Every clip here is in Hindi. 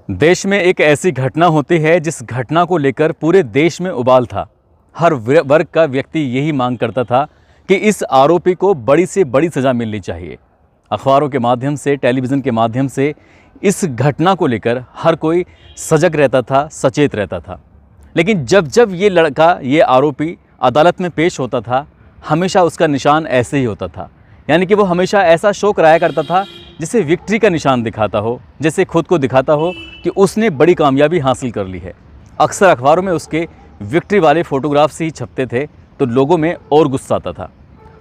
देश में एक ऐसी घटना होती है जिस घटना को लेकर पूरे देश में उबाल था। हर वर्ग का व्यक्ति यही मांग करता था कि इस आरोपी को बड़ी से बड़ी सज़ा मिलनी चाहिए। अखबारों के माध्यम से, टेलीविज़न के माध्यम से इस घटना को लेकर हर कोई सजग रहता था, सचेत रहता था। लेकिन जब जब ये लड़का, ये आरोपी अदालत में पेश होता था, हमेशा उसका निशान ऐसे ही होता था। यानी कि वो हमेशा ऐसा शो कराया करता था जिसे विक्ट्री का निशान दिखाता हो, जैसे खुद को दिखाता हो कि उसने बड़ी कामयाबी हासिल कर ली है। अक्सर अखबारों में उसके विक्ट्री वाले फ़ोटोग्राफ्स ही छपते थे तो लोगों में और गुस्सा आता था।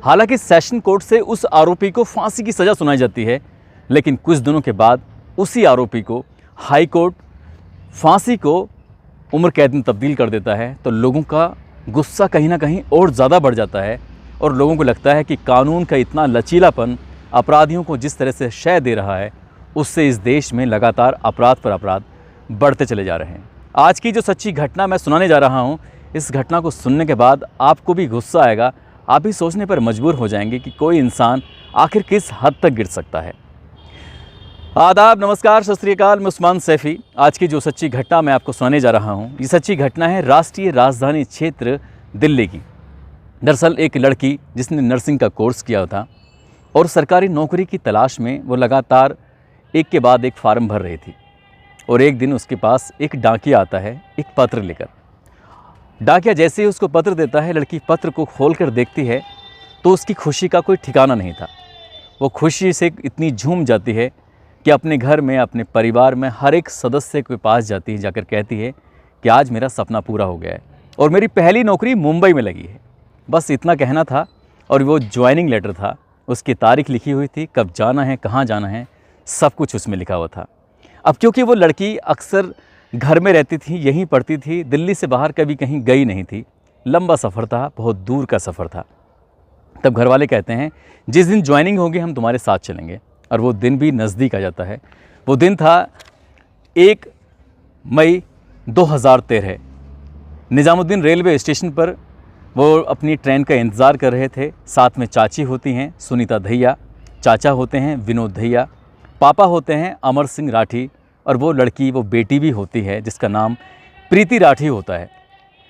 हालांकि सेशन कोर्ट से उस आरोपी को फांसी की सज़ा सुनाई जाती है, लेकिन कुछ दिनों के बाद उसी आरोपी को हाई कोर्ट फांसी को उम्र कैद में तब्दील कर देता है। तो लोगों का गुस्सा कहीं ना कहीं और ज़्यादा बढ़ जाता है और लोगों को लगता है कि कानून का इतना लचीलापन अपराधियों को जिस तरह से शय दे रहा है, उससे इस देश में लगातार अपराध पर अपराध बढ़ते चले जा रहे हैं। आज की जो सच्ची घटना मैं सुनाने जा रहा हूँ, इस घटना को सुनने के बाद आपको भी गुस्सा आएगा। आप भी सोचने पर मजबूर हो जाएंगे कि कोई इंसान आखिर किस हद तक गिर सकता है। आदाब, नमस्कार, सत श्री अकाल। मैं उस्मान सैफ़ी। आज की जो सच्ची घटना मैं आपको सुनाने जा रहा हूँ, ये सच्ची घटना है राष्ट्रीय राजधानी क्षेत्र दिल्ली की। दरअसल एक लड़की जिसने नर्सिंग का कोर्स किया था और सरकारी नौकरी की तलाश में वो लगातार एक के बाद एक फार्म भर रही थी और एक दिन उसके पास एक डाकिया आता है एक पत्र लेकर। डाकिया जैसे ही उसको पत्र देता है, लड़की पत्र को खोलकर देखती है तो उसकी खुशी का कोई ठिकाना नहीं था। वो खुशी से इतनी झूम जाती है कि अपने घर में, अपने परिवार में हर एक सदस्य के पास जाती है, जाकर कहती है कि आज मेरा सपना पूरा हो गया है और मेरी पहली नौकरी मुंबई में लगी है। बस इतना कहना था और वो ज्वाइनिंग लेटर था, उसकी तारीख लिखी हुई थी, कब जाना है, कहाँ जाना है, सब कुछ उसमें लिखा हुआ था। अब क्योंकि वो लड़की अक्सर घर में रहती थी, यहीं पढ़ती थी, दिल्ली से बाहर कभी कहीं गई नहीं थी। लंबा सफ़र था, बहुत दूर का सफ़र था। तब घर वाले कहते हैं जिस दिन ज्वाइनिंग होगी हम तुम्हारे साथ चलेंगे। और वो दिन भी नज़दीक आ जाता है। वो दिन था 1 मई 2013। निज़ामुद्दीन रेलवे स्टेशन पर वो अपनी ट्रेन का इंतज़ार कर रहे थे। साथ में चाची होती हैं सुनीता दहिया, चाचा होते हैं विनोद दहिया, पापा होते हैं अमर सिंह राठी और वो लड़की, वो बेटी भी होती है जिसका नाम प्रीति राठी होता है।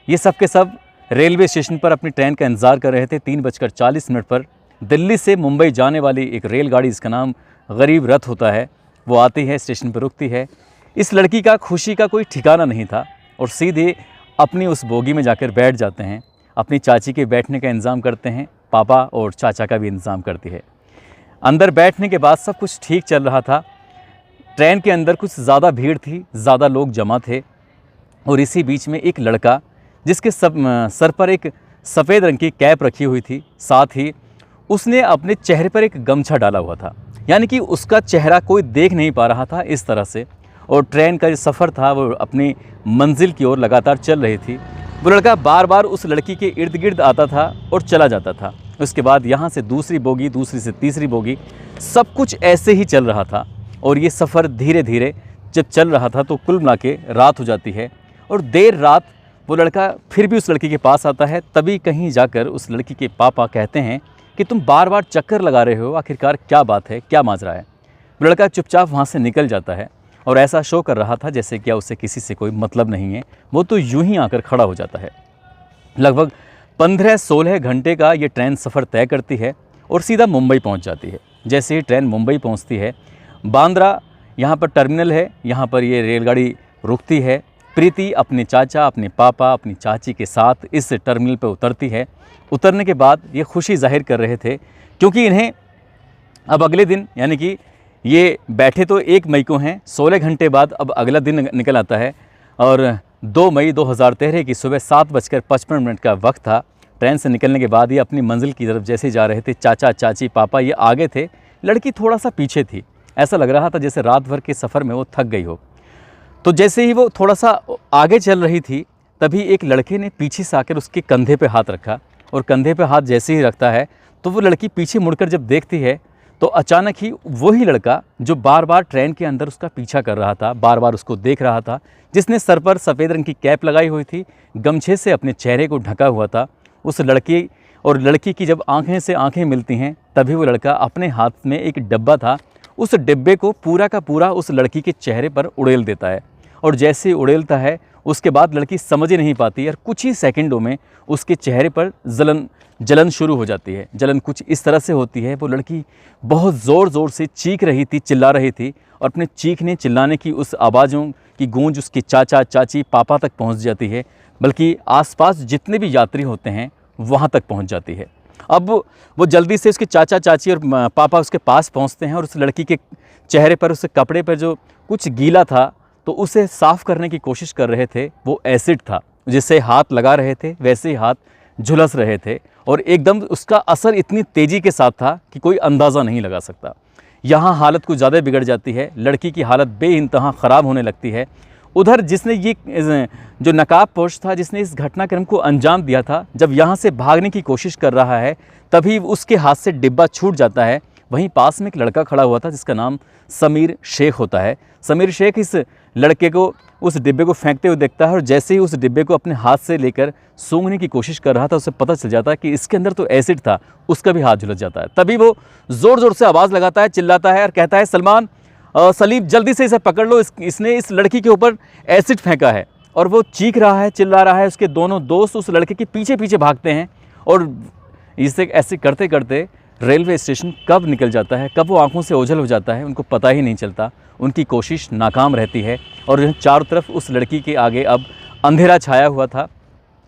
ये सब के सब रेलवे स्टेशन पर अपनी ट्रेन का इंतज़ार कर रहे थे। 3:40 पर दिल्ली से मुंबई जाने वाली एक रेलगाड़ी, इसका नाम गरीब रथ होता है, वो आती है, स्टेशन पर रुकती है। इस लड़की का खुशी का कोई ठिकाना नहीं था और सीधे अपनी उस बोगी में जाकर बैठ जाते हैं। अपनी चाची के बैठने का इंतज़ाम करते हैं, पापा और चाचा का भी इंतज़ाम करती है। अंदर बैठने के बाद सब कुछ ठीक चल रहा था। ट्रेन के अंदर कुछ ज़्यादा भीड़ थी, ज़्यादा लोग जमा थे और इसी बीच में एक लड़का जिसके सर पर एक सफ़ेद रंग की कैप रखी हुई थी, साथ ही उसने अपने चेहरे पर एक गमछा डाला हुआ था, यानी कि उसका चेहरा कोई देख नहीं पा रहा था इस तरह से। और ट्रेन का जो सफ़र था वो अपनी मंजिल की ओर लगातार चल रही थी। वो लड़का बार बार उस लड़की के इर्द गिर्द आता था और चला जाता था। उसके बाद यहाँ से दूसरी बोगी, दूसरी से तीसरी बोगी, सब कुछ ऐसे ही चल रहा था। और ये सफ़र धीरे धीरे जब चल रहा था तो कुल मिला के रात हो जाती है और देर रात वो लड़का फिर भी उस लड़की के पास आता है। तभी कहीं जाकर उस लड़की के पापा कहते हैं कि तुम बार बार चक्कर लगा रहे हो, आखिरकार क्या बात है, क्या माजरा है। वो लड़का चुपचाप वहाँ से निकल जाता है और ऐसा शो कर रहा था जैसे क्या उसे किसी से कोई मतलब नहीं है। वो तो यूं ही आकर खड़ा हो जाता है। लगभग 15-16 घंटे का ये ट्रेन सफ़र तय करती है और सीधा मुंबई पहुंच जाती है। जैसे ही ट्रेन मुंबई पहुंचती है, बांद्रा यहाँ पर टर्मिनल है, यहाँ पर ये रेलगाड़ी रुकती है। प्रीति अपने चाचा, अपने पापा, अपनी चाची के साथ इस टर्मिनल पर उतरती है। उतरने के बाद ये खुशी जाहिर कर रहे थे क्योंकि इन्हें अब अगले दिन, यानी कि ये बैठे तो 1 मई को हैं, 16 घंटे बाद अब अगला दिन निकल आता है और 2 मई 2013 की सुबह 7:55 का वक्त था। ट्रेन से निकलने के बाद ये अपनी मंजिल की तरफ जैसे जा रहे थे। चाचा, चाची, पापा ये आगे थे, लड़की थोड़ा सा पीछे थी। ऐसा लग रहा था जैसे रात भर के सफ़र में वो थक गई हो। तो जैसे ही वो थोड़ा सा आगे चल रही थी, तभी एक लड़के ने पीछे से आकर उसके कंधे पे हाथ रखा और कंधे पे हाथ जैसे ही रखता है तो वो लड़की पीछे मुड़कर जब देखती है तो अचानक ही वही लड़का जो बार बार ट्रेन के अंदर उसका पीछा कर रहा था, बार बार उसको देख रहा था, जिसने सर पर सफ़ेद रंग की कैप लगाई हुई थी, गमछे से अपने चेहरे को ढका हुआ था, उस लड़की और लड़की की जब आंखें से आंखें मिलती हैं तभी वो लड़का अपने हाथ में एक डब्बा था उस डिब्बे को पूरा का पूरा उस लड़की के चेहरे पर उड़ेल देता है। और जैसे ही उड़ेलता है उसके बाद लड़की समझ ही नहीं पाती और कुछ ही सेकंडों में उसके चेहरे पर जलन शुरू हो जाती है। जलन कुछ इस तरह से होती है, वो लड़की बहुत ज़ोर ज़ोर से चीख रही थी, चिल्ला रही थी और अपने चीखने चिल्लाने की उस आवाज़ों की गूंज उसके चाचा चाची पापा तक पहुंच जाती है, बल्कि आसपास जितने भी यात्री होते हैं वहां तक पहुंच जाती है। अब वो जल्दी से उसके चाचा चाची और पापा उसके पास पहुंचते हैं और उस लड़की के चेहरे पर, उसके कपड़े पर जो कुछ गीला था तो उसे साफ़ करने की कोशिश कर रहे थे। वो एसिड था, जिससे हाथ लगा रहे थे वैसे ही हाथ झुलस रहे थे और एकदम उसका असर इतनी तेज़ी के साथ था कि कोई अंदाज़ा नहीं लगा सकता। यहाँ हालत कुछ ज़्यादा बिगड़ जाती है, लड़की की हालत बेइंतहा ख़राब होने लगती है। उधर जिसने ये जो नकाबपोश था, जिसने इस घटनाक्रम को अंजाम दिया था, जब यहाँ से भागने की कोशिश कर रहा है तभी उसके हाथ से डिब्बा छूट जाता है। वहीं पास में एक लड़का खड़ा हुआ था जिसका नाम समीर शेख होता है। समीर शेख इस लड़के को उस डिब्बे को फेंकते हुए देखता है और जैसे ही उस डिब्बे को अपने हाथ से लेकर सूंघने की कोशिश कर रहा था, उसे पता चल जाता है कि इसके अंदर तो एसिड था। उसका भी हाथ झुलस जाता है। तभी वो ज़ोर ज़ोर से आवाज़ लगाता है, चिल्लाता है और कहता है, सलमान, सलीम, जल्दी से इसे पकड़ लो, इसने इस लड़की के ऊपर एसिड फेंका है। और वो चीख रहा है, चिल्ला रहा है। उसके दोनों दोस्त उस लड़के के पीछे पीछे भागते हैं और इसे ऐसे करते करते रेलवे स्टेशन कब निकल जाता है, कब वो आंखों से ओझल हो जाता है, उनको पता ही नहीं चलता। उनकी कोशिश नाकाम रहती है और चारों तरफ उस लड़की के आगे अब अंधेरा छाया हुआ था।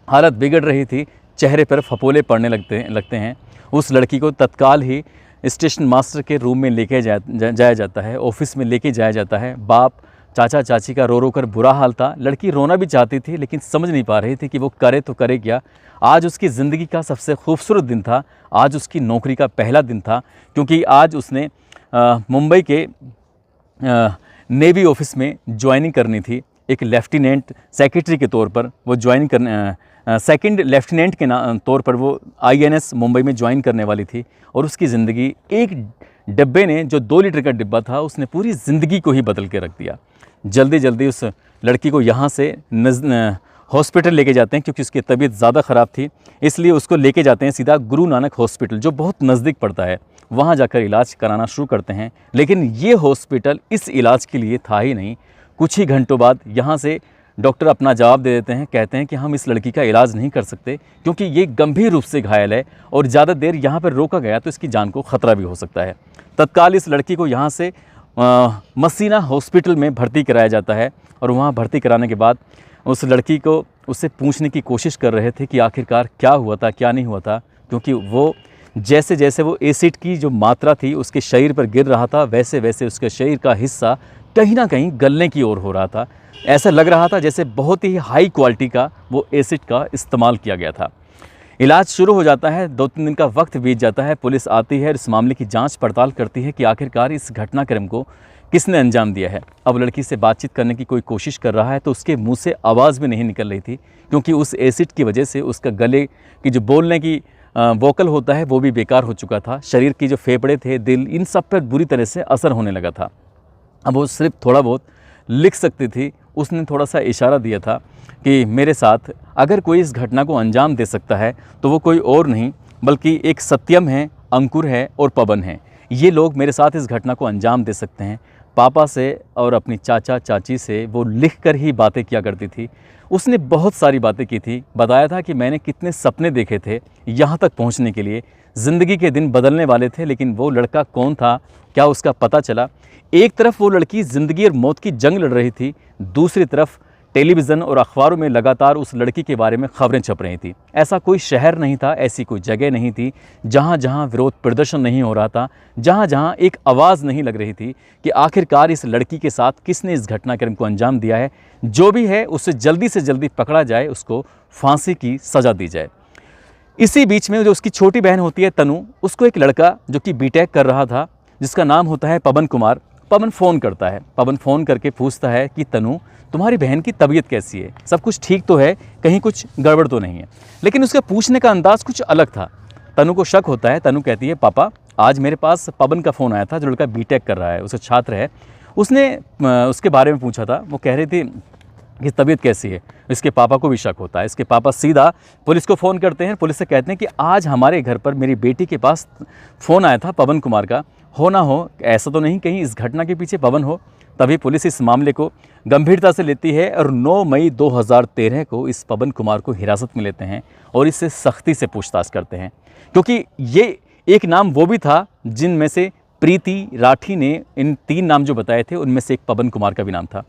हालत बिगड़ रही थी, चेहरे पर फपोले पड़ने लगते हैं। उस लड़की को तत्काल ही स्टेशन मास्टर के रूम में लेके जाया जाता है, ऑफिस में लेके जाया जाता है। बाप चाचा चाची का रो रो कर बुरा हाल था। लड़की रोना भी चाहती थी लेकिन समझ नहीं पा रही थी कि वो करे तो करे क्या। आज उसकी ज़िंदगी का सबसे खूबसूरत दिन था, आज उसकी नौकरी का पहला दिन था, क्योंकि आज उसने मुंबई के नेवी ऑफिस में ज्वाइनिंग करनी थी। एक लेफ्टिनेंट सेक्रेटरी के तौर पर वो ज्वाइन करने, सेकंड लेफ्टिनेंट के तौर पर वो INS मुंबई में ज्वाइन करने वाली थी। और उसकी ज़िंदगी एक डिब्बे ने, जो 2 लीटर का डिब्बा था, उसने पूरी ज़िंदगी को ही बदल के रख दिया। जल्दी जल्दी उस लड़की को यहाँ से हॉस्पिटल लेके जाते हैं, क्योंकि उसकी तबीयत ज़्यादा ख़राब थी, इसलिए उसको लेके जाते हैं सीधा गुरु नानक हॉस्पिटल, जो बहुत नज़दीक पड़ता है। वहाँ जाकर इलाज कराना शुरू करते हैं। लेकिन ये हॉस्पिटल इस इलाज के लिए था ही नहीं। कुछ ही घंटों बाद यहाँ से डॉक्टर अपना जवाब दे देते हैं, कहते हैं कि हम इस लड़की का इलाज नहीं कर सकते क्योंकि ये गंभीर रूप से घायल है और ज़्यादा देर यहाँ पर रोका गया तो इसकी जान को ख़तरा भी हो सकता है। तत्काल इस लड़की को यहाँ से मसीना हॉस्पिटल में भर्ती कराया जाता है और वहाँ भर्ती कराने के बाद उस लड़की को उससे पूछने की कोशिश कर रहे थे कि आखिरकार क्या हुआ था, क्या नहीं हुआ था, क्योंकि वो जैसे जैसे वो एसिड की जो मात्रा थी उसके शरीर पर गिर रहा था, वैसे वैसे उसके शरीर का हिस्सा कहीं ना कहीं गलने की ओर हो रहा था। ऐसा लग रहा था जैसे बहुत ही हाई क्वालिटी का वो एसिड का इस्तेमाल किया गया था। इलाज शुरू हो जाता है, 2-3 दिन का वक्त बीत जाता है। पुलिस आती है और इस मामले की जांच पड़ताल करती है कि आखिरकार इस घटनाक्रम को किसने अंजाम दिया है। अब लड़की से बातचीत करने की कोई कोशिश कर रहा है तो उसके मुंह से आवाज़ भी नहीं निकल रही थी, क्योंकि उस एसिड की वजह से उसका गले की जो बोलने की वोकल होता है वो भी बेकार हो चुका था। शरीर की जो फेफड़े थे, दिल, इन सब पर बुरी तरह से असर होने लगा था। अब वो सिर्फ थोड़ा बहुत लिख सकती थी। उसने थोड़ा सा इशारा दिया था कि मेरे साथ अगर कोई इस घटना को अंजाम दे सकता है तो वो कोई और नहीं बल्कि एक सत्यम है, अंकुर है और पवन है। ये लोग मेरे साथ इस घटना को अंजाम दे सकते हैं। पापा से और अपनी चाचा चाची से वो लिख कर ही बातें किया करती थी। उसने बहुत सारी बातें की थी, बताया था कि मैंने कितने सपने देखे थे यहाँ तक पहुँचने के लिए। ज़िंदगी के दिन बदलने वाले थे, लेकिन वो लड़का कौन था, क्या उसका पता चला। एक तरफ वो लड़की ज़िंदगी और मौत की जंग लड़ रही थी, दूसरी तरफ टेलीविज़न और अखबारों में लगातार उस लड़की के बारे में खबरें छप रही थी। ऐसा कोई शहर नहीं था, ऐसी कोई जगह नहीं थी जहाँ जहाँ विरोध प्रदर्शन नहीं हो रहा था, जहाँ जहाँ एक आवाज़ नहीं लग रही थी कि आखिरकार इस लड़की के साथ किसने इस घटनाक्रम को अंजाम दिया है। जो भी है उसे जल्दी से जल्दी पकड़ा जाए, उसको फांसी की सज़ा दी जाए। इसी बीच में जो उसकी छोटी बहन होती है तनु, उसको एक लड़का जो कि बीटेक कर रहा था, जिसका नाम होता है पवन कुमार, पवन फ़ोन करता है। पवन फ़ोन करके पूछता है कि तनु, तुम्हारी बहन की तबीयत कैसी है, सब कुछ ठीक तो है, कहीं कुछ गड़बड़ तो नहीं है। लेकिन उसका पूछने का अंदाज़ कुछ अलग था। तनु को शक होता है। तनु कहती है, पापा आज मेरे पास पवन का फ़ोन आया था, जो लड़का बीटेक कर रहा है, उसका छात्र है। उसने उसके बारे में पूछा था। वो कह रही थी कि तबीयत कैसी है। इसके पापा को भी शक होता है। इसके पापा सीधा पुलिस को फ़ोन करते हैं। पुलिस से कहते हैं कि आज हमारे घर पर मेरी बेटी के पास फ़ोन आया था पवन कुमार का, हो ना हो ऐसा तो नहीं कहीं इस घटना के पीछे पवन हो। तभी पुलिस इस मामले को गंभीरता से लेती है और 9 मई 2013 को इस पवन कुमार को हिरासत में लेते हैं और इससे सख्ती से पूछताछ करते हैं, क्योंकि ये एक नाम वो भी था जिनमें से प्रीति राठी ने इन 3 नाम जो बताए थे उनमें से एक पवन कुमार का भी नाम था।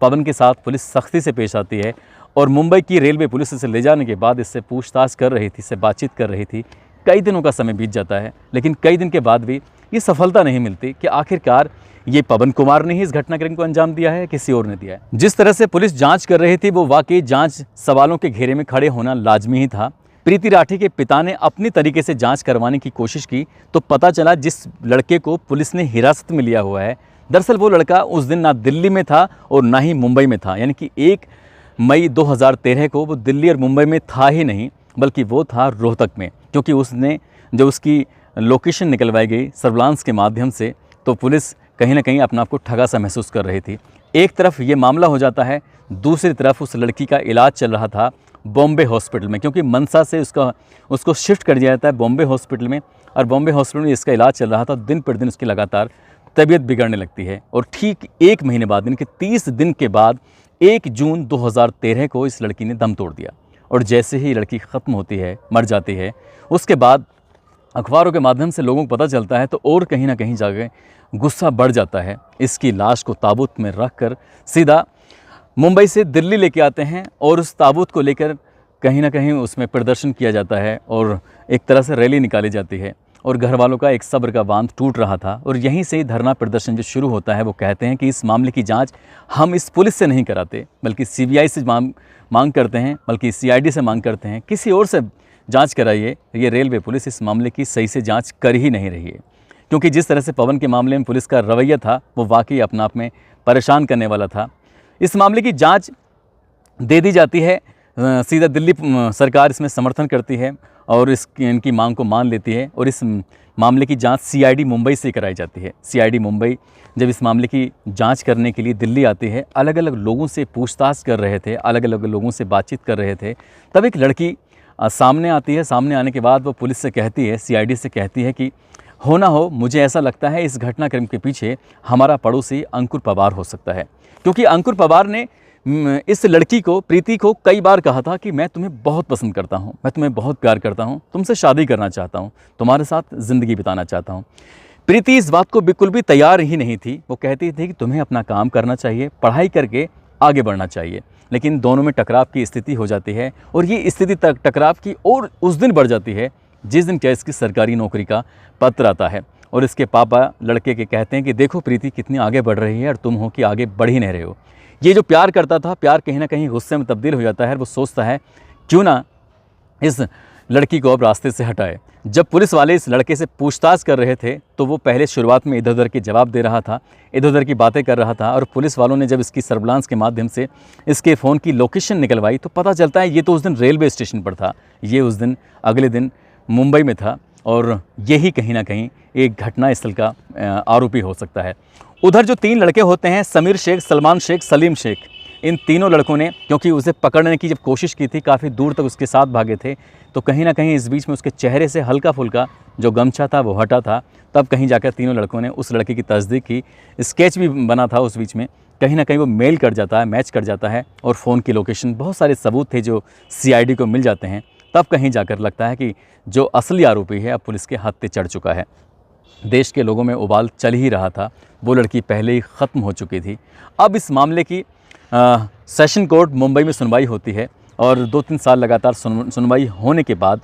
पवन के साथ पुलिस सख्ती से पेश आती है और मुंबई की रेलवे पुलिस इसे ले जाने के बाद इससे पूछताछ कर रही थी, इससे बातचीत कर रही थी। कई दिनों का समय बीत जाता है, लेकिन कई दिन के बाद भी ये सफलता नहीं मिलती कि आखिरकार ये पवन कुमार ने ही इस घटनाक्रम को अंजाम दिया है, किसी और ने दिया है। जिस तरह से पुलिस जांच कर रही थी वो वाकई जांच सवालों के घेरे में खड़े होना लाजमी ही था। प्रीति राठी के पिता ने अपनी तरीके से जांच करवाने की कोशिश की तो पता चला जिस लड़के को पुलिस ने हिरासत में लिया हुआ है, दरअसल वो लड़का उस दिन ना दिल्ली में था और ना ही मुंबई में था। यानी कि 1 मई 2013 को वो दिल्ली और मुंबई में था ही नहीं, बल्कि वो था रोहतक में, क्योंकि उसने जो उसकी लोकेशन निकलवाई गई सर्विलांस के माध्यम से, तो पुलिस कहीं ना कहीं अपना आप को ठगा सा महसूस कर रही थी। एक तरफ ये मामला हो जाता है, दूसरी तरफ उस लड़की का इलाज चल रहा था बॉम्बे हॉस्पिटल में, क्योंकि मनसा से उसको शिफ्ट कर दिया जाता है बॉम्बे हॉस्पिटल में, और बॉम्बे हॉस्पिटल में इसका इलाज चल रहा था। दिन पर दिन उसकी लगातार तबीयत बिगड़ने लगती है और ठीक 1 महीने बाद, यानी कि 30 दिन के बाद 1 जून 2013 को इस लड़की ने दम तोड़ दिया। और जैसे ही लड़की ख़त्म होती है, मर जाती है, उसके बाद अखबारों के माध्यम से लोगों को पता चलता है तो और कहीं ना कहीं जाके गुस्सा बढ़ जाता है। इसकी लाश को ताबूत में रख कर सीधा मुंबई से दिल्ली लेके आते हैं और उस ताबूत को लेकर कहीं ना कहीं उसमें प्रदर्शन किया जाता है और एक तरह से रैली निकाली जाती है। और घर वालों का एक सब्र का बांध टूट रहा था और यहीं से ही धरना प्रदर्शन जो शुरू होता है। वो कहते हैं कि इस मामले की जांच हम इस पुलिस से नहीं कराते, बल्कि सीबीआई से मांग करते हैं, बल्कि सीआईडी से मांग करते हैं, किसी और से जांच कराइए। ये रेलवे पुलिस इस मामले की सही से जांच कर ही नहीं रही है, क्योंकि जिस तरह से पवन के मामले में पुलिस का रवैया था वो वाकई अपने आप में परेशान करने वाला था। इस मामले की जांच दे दी जाती है, सीधा दिल्ली सरकार इसमें समर्थन करती है और इनकी मांग को मान लेती है और इस मामले की जांच सीआईडी मुंबई से कराई जाती है। सीआईडी मुंबई जब इस मामले की जांच करने के लिए दिल्ली आती है, अलग अलग लोगों से पूछताछ कर रहे थे, अलग अलग लोगों से बातचीत कर रहे थे, तब एक लड़की सामने आती है। सामने आने के बाद वो पुलिस से कहती है, सीआईडी से कहती है कि हो ना हो, मुझे ऐसा लगता है इस घटनाक्रम के पीछे हमारा पड़ोसी अंकुर पवार हो सकता है, क्योंकि अंकुर पवार ने इस लड़की को, प्रीति को, कई बार कहा था कि मैं तुम्हें बहुत पसंद करता हूँ, मैं तुम्हें बहुत प्यार करता हूँ, तुमसे शादी करना चाहता हूँ, तुम्हारे साथ ज़िंदगी बिताना चाहता हूँ। प्रीति इस बात को बिल्कुल भी तैयार ही नहीं थी। वो कहती थी कि तुम्हें अपना काम करना चाहिए, पढ़ाई करके आगे बढ़ना चाहिए। लेकिन दोनों में टकराव की स्थिति हो जाती है और ये स्थिति टकराव की और उस दिन बढ़ जाती है जिस दिन क्या इसकी सरकारी नौकरी का पत्र आता है और इसके पापा लड़के के कहते हैं कि देखो प्रीति कितनी आगे बढ़ रही है और तुम हो कि आगे बढ़ ही नहीं रहे हो। ये जो प्यार करता था, प्यार कहीं ना कहीं गुस्से में तब्दील हो जाता है। वो सोचता है क्यों ना इस लड़की को अब रास्ते से हटाए। जब पुलिस वाले इस लड़के से पूछताछ कर रहे थे तो वो पहले शुरुआत में इधर उधर के जवाब दे रहा था, इधर उधर की बातें कर रहा था, और पुलिस वालों ने जब इसकी सर्विलांस के माध्यम से इसके फ़ोन की लोकेशन निकलवाई तो पता चलता है ये तो उस दिन रेलवे स्टेशन पर था, ये उस दिन अगले दिन मुंबई में था और यही कहीं ना कहीं एक घटनास्थल का आरोपी हो सकता है। उधर जो 3 लड़के होते हैं, समीर शेख, सलमान शेख, सलीम शेख, इन तीनों लड़कों ने क्योंकि उसे पकड़ने की जब कोशिश की थी, काफ़ी दूर तक उसके साथ भागे थे, तो कहीं ना कहीं इस बीच में उसके चेहरे से हल्का फुल्का जो गमछा था वो हटा था। तब कहीं जाकर तीनों लड़कों ने उस लड़के की तस्दीक की, स्केच भी बना था उस बीच में, कहीं ना कहीं वो मेल कर जाता है, मैच कर जाता है और फ़ोन की लोकेशन, बहुत सारे सबूत थे जो सीआईडी को मिल जाते हैं। तब कहीं जाकर लगता है कि जो असली आरोपी है अब पुलिस के हाथ पे चढ़ चुका है। देश के लोगों में उबाल चल ही रहा था, वो लड़की पहले ही ख़त्म हो चुकी थी। अब इस मामले की सेशन कोर्ट मुंबई में सुनवाई होती है और 2-3 साल लगातार सुनवाई होने के बाद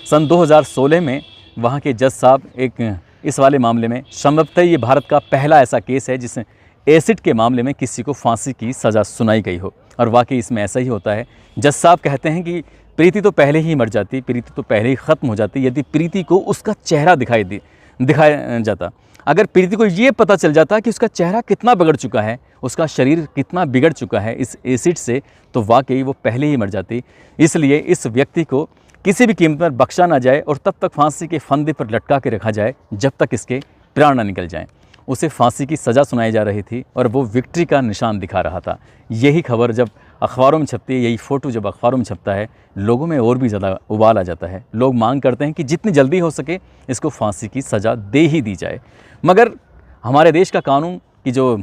सन 2016 में वहाँ के जज साहब एक इस वाले मामले में, संभवतः ये भारत का पहला ऐसा केस है जिसमें एसिड के मामले में किसी को फांसी की सज़ा सुनाई गई हो, और वाकई इसमें ऐसा ही होता है। जज साहब कहते हैं कि प्रीति तो पहले ही मर जाती, प्रीति तो पहले ही ख़त्म हो जाती यदि प्रीति को उसका चेहरा दिखाया जाता। अगर प्रीति को ये पता चल जाता कि उसका चेहरा कितना बिगड़ चुका है, उसका शरीर कितना बिगड़ चुका है इस एसिड से, तो वाकई वो पहले ही मर जाती। इसलिए इस व्यक्ति को किसी भी कीमत पर बख्शा ना जाए और तब तक फांसी के फंदे पर लटका के रखा जाए जब तक इसके प्राण ना निकल जाएं। उसे फांसी की सज़ा सुनाई जा रही थी और वो विक्ट्री का निशान दिखा रहा था। यही खबर जब अखबारों में छपती है, यही फ़ोटो जब अखबारों में छपता है लोगों में और भी ज़्यादा उबाल आ जाता है। लोग मांग करते हैं कि जितनी जल्दी हो सके इसको फांसी की सज़ा दे ही दी जाए। मगर हमारे देश का कानून की जो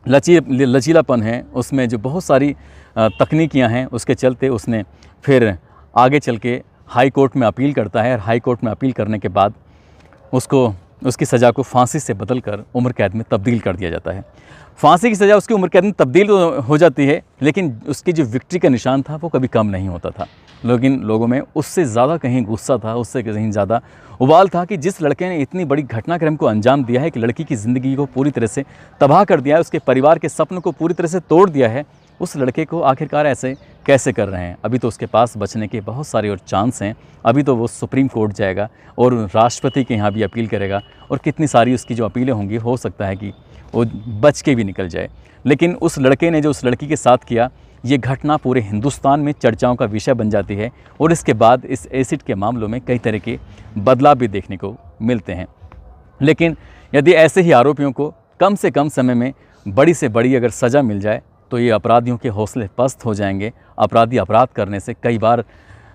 लचीलापन है, उसमें जो बहुत सारी तकनीकियां हैं, उसके चलते उसने फिर आगे चल के हाई कोर्ट में अपील करता है और हाई कोर्ट में अपील करने के बाद उसकी सज़ा को फांसी से बदलकर उम्र कैद में तब्दील कर दिया जाता है। फांसी की सज़ा उसकी उम्र कैद में तब्दील तो हो जाती है, लेकिन उसकी जो विक्ट्री का निशान था वो कभी कम नहीं होता था। लेकिन लोगों में उससे ज़्यादा कहीं गुस्सा था, उससे कहीं ज़्यादा उबाल था कि जिस लड़के ने इतनी बड़ी घटनाक्रम को अंजाम दिया है, एक लड़की की ज़िंदगी को पूरी तरह से तबाह कर दिया है, उसके परिवार के सपनों को पूरी तरह से तोड़ दिया है, उस लड़के को आखिरकार ऐसे कैसे कर रहे हैं। अभी तो उसके पास बचने के बहुत सारे और चांस हैं। अभी तो वो सुप्रीम कोर्ट जाएगा और राष्ट्रपति के यहाँ भी अपील करेगा और कितनी सारी उसकी जो अपीलें होंगी, हो सकता है कि वो बच के भी निकल जाए। लेकिन उस लड़के ने जो उस लड़की के साथ किया, ये घटना पूरे हिंदुस्तान में चर्चाओं का विषय बन जाती है और इसके बाद इस एसिड के मामलों में कई तरह के बदलाव भी देखने को मिलते हैं। लेकिन यदि ऐसे ही आरोपियों को कम से कम समय में बड़ी से बड़ी अगर सज़ा मिल जाए तो ये अपराधियों के हौसले पस्त हो जाएंगे। अपराधी अपराध करने से कई बार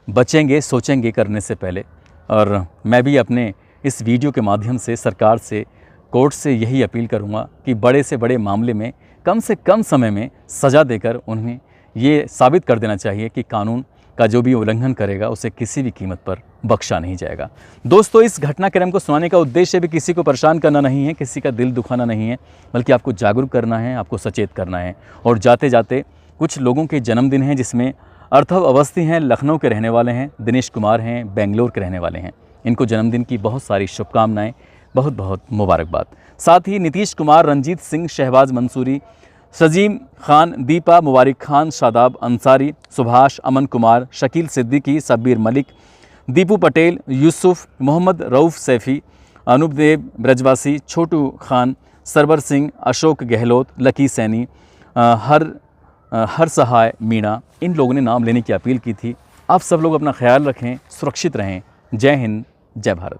बचेंगे, सोचेंगे करने से पहले। और मैं भी अपने इस वीडियो के माध्यम से सरकार से, कोर्ट से यही अपील करूंगा कि बड़े से बड़े मामले में कम से कम समय में सज़ा देकर उन्हें ये साबित कर देना चाहिए कि कानून का जो भी उल्लंघन करेगा उसे किसी भी कीमत पर बख्शा नहीं जाएगा। दोस्तों, इस घटनाक्रम को सुनाने का उद्देश्य भी किसी को परेशान करना नहीं है, किसी का दिल दुखाना नहीं है, बल्कि आपको जागरूक करना है, आपको सचेत करना है। और जाते जाते कुछ लोगों के जन्मदिन हैं, जिसमें अर्थव अवस्थी हैं, लखनऊ के रहने वाले हैं, दिनेश कुमार हैं, बेंगलोर के रहने वाले हैं। इनको जन्मदिन की बहुत सारी शुभकामनाएं, बहुत बहुत मुबारकबाद। साथ ही नीतीश कुमार, रंजीत सिंह, शहबाज मंसूरी, सजीम खान, दीपा, मुबारक खान, शादाब अंसारी, सुभाष, अमन कुमार, शकील सिद्दीकी, सबीर मलिक, दीपू पटेल, यूसुफ, मोहम्मद रऊफ़ सैफ़ी, अनुपदेव ब्रजवासी, छोटू खान, सरवर सिंह, अशोक गहलोत, लकी सैनी, हर सहाय मीणा, इन लोगों ने नाम लेने की अपील की थी। आप सब लोग अपना ख्याल रखें, सुरक्षित रहें। जय हिंद, जय भारत।